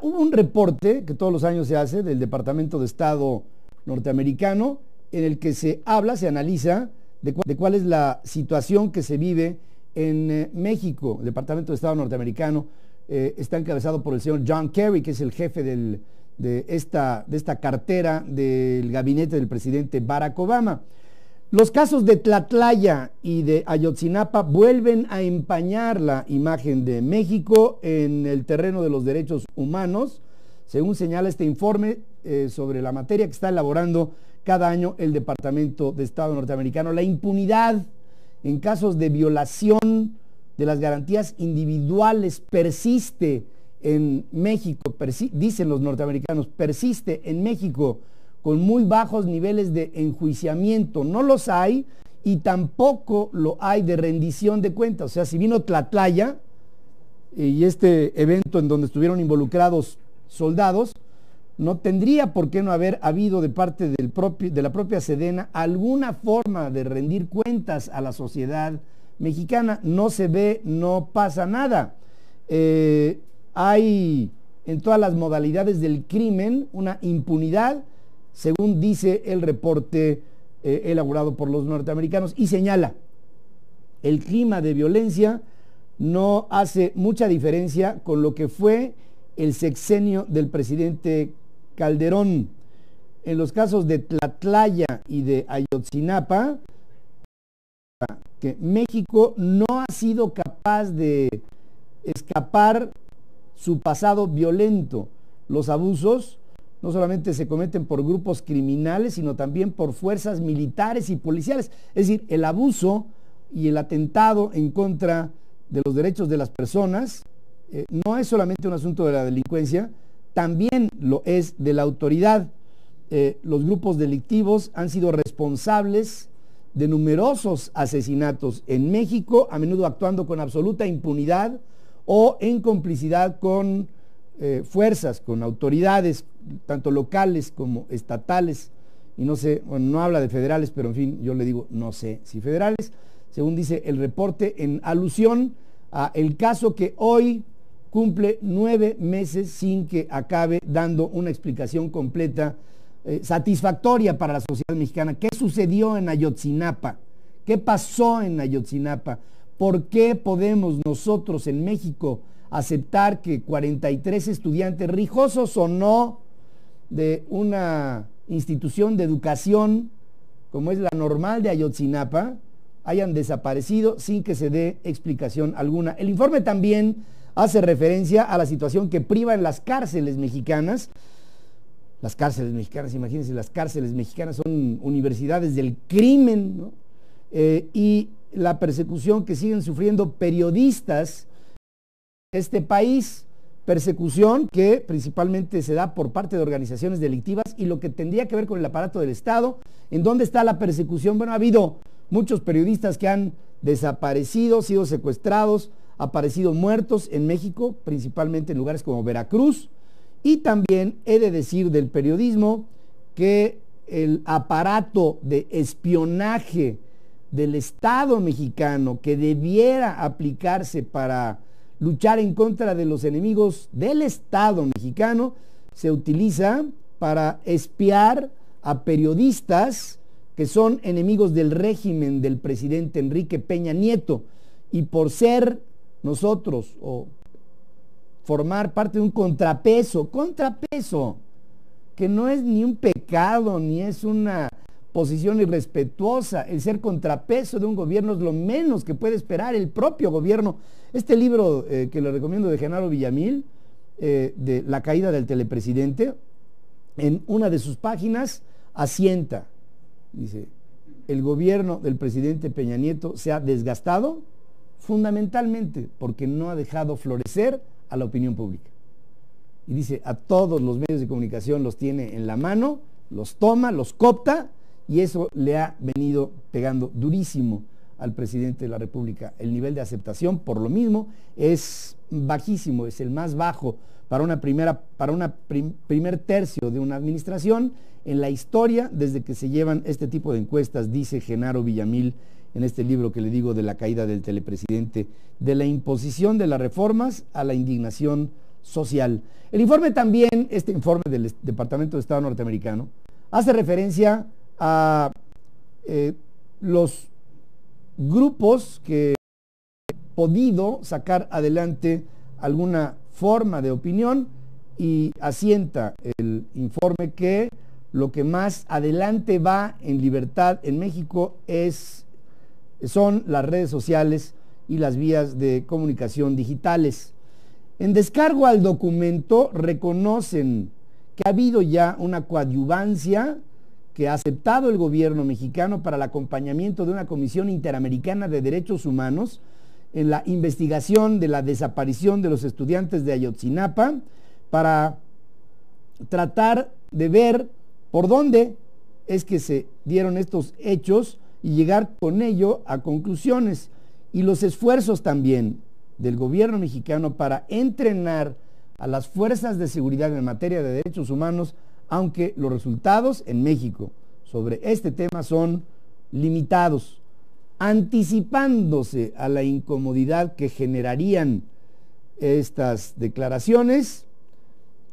Hubo un reporte que todos los años se hace del Departamento de Estado norteamericano en el que se analiza de cuál es la situación que se vive en México. El Departamento de Estado norteamericano está encabezado por el señor John Kerry, que es el jefe de esta cartera del gabinete del presidente Barack Obama. Los casos de Tlatlaya y de Ayotzinapa vuelven a empañar la imagen de México en el terreno de los derechos humanos, según señala este informe sobre la materia que está elaborando cada año el Departamento de Estado norteamericano. La impunidad en casos de violación de las garantías individuales persiste en México, dicen los norteamericanos, persiste en México con muy bajos niveles de enjuiciamiento. No los hay y tampoco lo hay de rendición de cuentas. O sea, si vino Tlatlaya y este evento en donde estuvieron involucrados soldados, no tendría por qué no haber habido de parte de la propia Sedena alguna forma de rendir cuentas a la sociedad mexicana. No se ve, no pasa nada. Hay en todas las modalidades del crimen una impunidad, según dice el reporte elaborado por los norteamericanos, y señala, el clima de violencia no hace mucha diferencia con lo que fue el sexenio del presidente Calderón. En los casos de Tlatlaya y de Ayotzinapa, que México no ha sido capaz de escapar su pasado violento. Los abusos no solamente se cometen por grupos criminales, sino también por fuerzas militares y policiales. Es decir, el abuso y el atentado en contra de los derechos de las personas no es solamente un asunto de la delincuencia, también lo es de la autoridad. Los grupos delictivos han sido responsables de numerosos asesinatos en México, a menudo actuando con absoluta impunidad o en complicidad con fuerzas, con autoridades, tanto locales como estatales, y no sé, bueno, no habla de federales, pero en fin, yo le digo, no sé si federales, según dice el reporte, en alusión a el caso que hoy cumple 9 meses sin que acabe dando una explicación completa, satisfactoria para la sociedad mexicana. ¿Qué sucedió en Ayotzinapa? ¿Qué pasó en Ayotzinapa? ¿Por qué podemos nosotros en México aceptar que 43 estudiantes, rijosos o no, de una institución de educación como es la Normal de Ayotzinapa, hayan desaparecido sin que se dé explicación alguna? El informe también hace referencia a la situación que priva en las cárceles mexicanas. Las cárceles mexicanas, imagínense, las cárceles mexicanas son universidades del crimen, ¿no? Y la persecución que siguen sufriendo periodistas en este país, persecución que principalmente se da por parte de organizaciones delictivas, y lo que tendría que ver con el aparato del Estado. ¿En dónde está la persecución? Bueno, ha habido muchos periodistas que han desaparecido, sido secuestrados, aparecido muertos en México, principalmente en lugares como Veracruz. Y también he de decir del periodismo que el aparato de espionaje del Estado mexicano, que debiera aplicarse para luchar en contra de los enemigos del Estado mexicano, se utiliza para espiar a periodistas que son enemigos del régimen del presidente Enrique Peña Nieto, y por ser nosotros o formar parte de un contrapeso, que no es ni un pecado, ni es una posición irrespetuosa. El ser contrapeso de un gobierno es lo menos que puede esperar el propio gobierno. Este libro que le recomiendo, de Genaro Villamil, de La caída del telepresidente, en una de sus páginas asienta, dice, el gobierno del presidente Peña Nieto se ha desgastado fundamentalmente porque no ha dejado florecer a la opinión pública. Y dice, a todos los medios de comunicación los tiene en la mano, los toma, los coopta, y eso le ha venido pegando durísimo al presidente de la República. El nivel de aceptación, por lo mismo, es bajísimo, es el más bajo para un primer tercio de una administración en la historia desde que se llevan este tipo de encuestas, dice Genaro Villamil en este libro que le digo, de La caída del telepresidente, de la imposición de las reformas a la indignación social. El informe también, este informe del Departamento de Estado norteamericano, hace referencia a los grupos que han podido sacar adelante alguna forma de opinión y asienta el informe que lo que más adelante va en libertad en México son las redes sociales y las vías de comunicación digitales. En descargo al documento reconocen que ha habido ya una coadyuvancia que ha aceptado el gobierno mexicano para el acompañamiento de una Comisión Interamericana de Derechos Humanos en la investigación de la desaparición de los estudiantes de Ayotzinapa para tratar de ver por dónde es que se dieron estos hechos y llegar con ello a conclusiones. Y los esfuerzos también del gobierno mexicano para entrenar a las fuerzas de seguridad en materia de derechos humanos, aunque los resultados en México sobre este tema son limitados, anticipándose a la incomodidad que generarían estas declaraciones.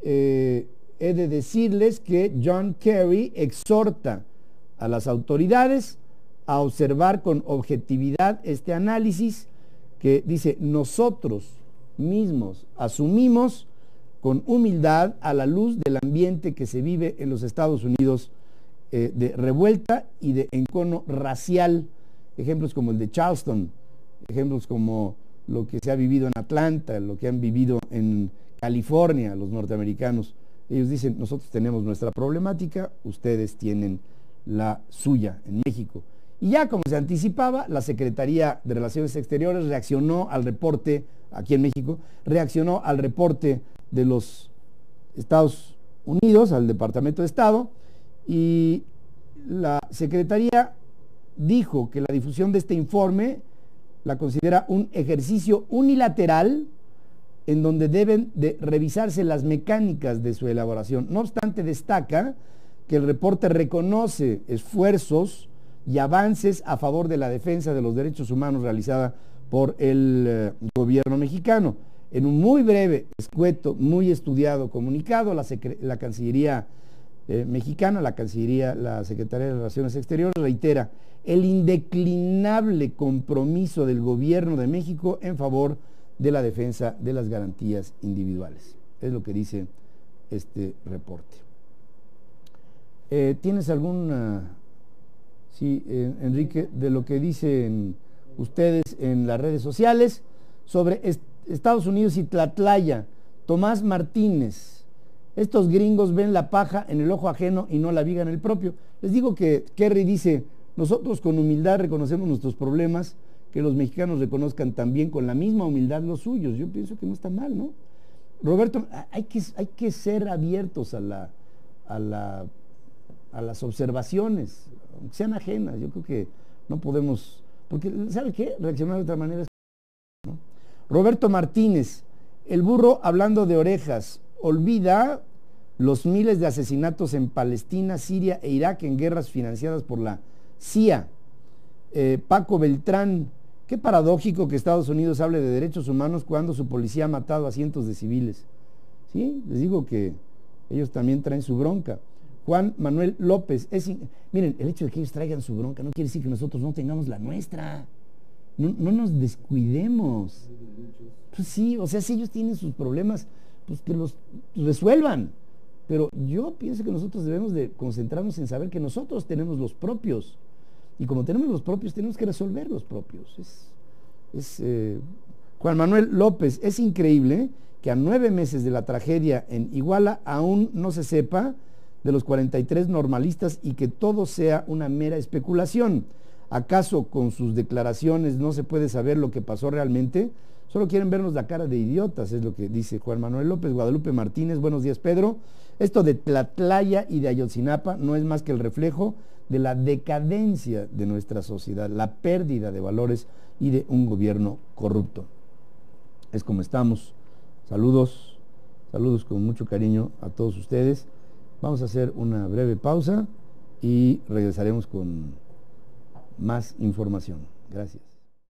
He de decirles que John Kerry exhorta a las autoridades a observar con objetividad este análisis que dice: nosotros mismos asumimos con humildad a la luz del ambiente que se vive en los Estados Unidos de revuelta y de encono racial. Ejemplos como el de Charleston, ejemplos como lo que se ha vivido en Atlanta, lo que han vivido en California los norteamericanos. Ellos dicen: nosotros tenemos nuestra problemática, ustedes tienen la suya en México. Y ya como se anticipaba, la Secretaría de Relaciones Exteriores reaccionó al reporte, aquí en México, reaccionó al reporte de los Estados Unidos, al Departamento de Estado, y la Secretaría dijo que la difusión de este informe la considera un ejercicio unilateral en donde deben de revisarse las mecánicas de su elaboración. No obstante, destaca que el reporte reconoce esfuerzos y avances a favor de la defensa de los derechos humanos realizada por el gobierno mexicano. En un muy breve, escueto, muy estudiado comunicado, la Cancillería mexicana, la Secretaría de Relaciones Exteriores reitera el indeclinable compromiso del gobierno de México en favor de la defensa de las garantías individuales. Es lo que dice este reporte. ¿Tienes alguna, sí, Enrique, de lo que dicen ustedes en las redes sociales sobre Estados Unidos y Tlatlaya? Tomás Martínez: estos gringos ven la paja en el ojo ajeno y no la viga en el propio. Les digo que Kerry dice: nosotros con humildad reconocemos nuestros problemas, que los mexicanos reconozcan también con la misma humildad los suyos. Yo pienso que no está mal, ¿no? Roberto, hay que ser abiertos a las observaciones, aunque sean ajenas. Yo creo que no podemos, porque ¿sabe qué? Reaccionar de otra manera, ¿no? Roberto Martínez: el burro hablando de orejas olvida los miles de asesinatos en Palestina, Siria e Irak en guerras financiadas por la CIA. Paco Beltrán: qué paradójico que Estados Unidos hable de derechos humanos cuando su policía ha matado a cientos de civiles. Sí, les digo que ellos también traen su bronca. Juan Manuel López: miren, el hecho de que ellos traigan su bronca no quiere decir que nosotros no tengamos la nuestra. No nos descuidemos. Pues sí, o sea, si ellos tienen sus problemas, pues que los resuelvan. Pero yo pienso que nosotros debemos de concentrarnos en saber que nosotros tenemos los propios. Y como tenemos los propios, tenemos que resolver los propios. Juan Manuel López: es increíble que a 9 meses de la tragedia en Iguala aún no se sepa de los 43 normalistas y que todo sea una mera especulación. ¿Acaso con sus declaraciones no se puede saber lo que pasó realmente? Solo quieren vernos la cara de idiotas, es lo que dice Juan Manuel López. Guadalupe Martínez: buenos días, Pedro. Esto de Tlatlaya y de Ayotzinapa no es más que el reflejo de la decadencia de nuestra sociedad, la pérdida de valores y de un gobierno corrupto. Es como estamos. Saludos con mucho cariño a todos ustedes. Vamos a hacer una breve pausa y regresaremos con más información. Gracias.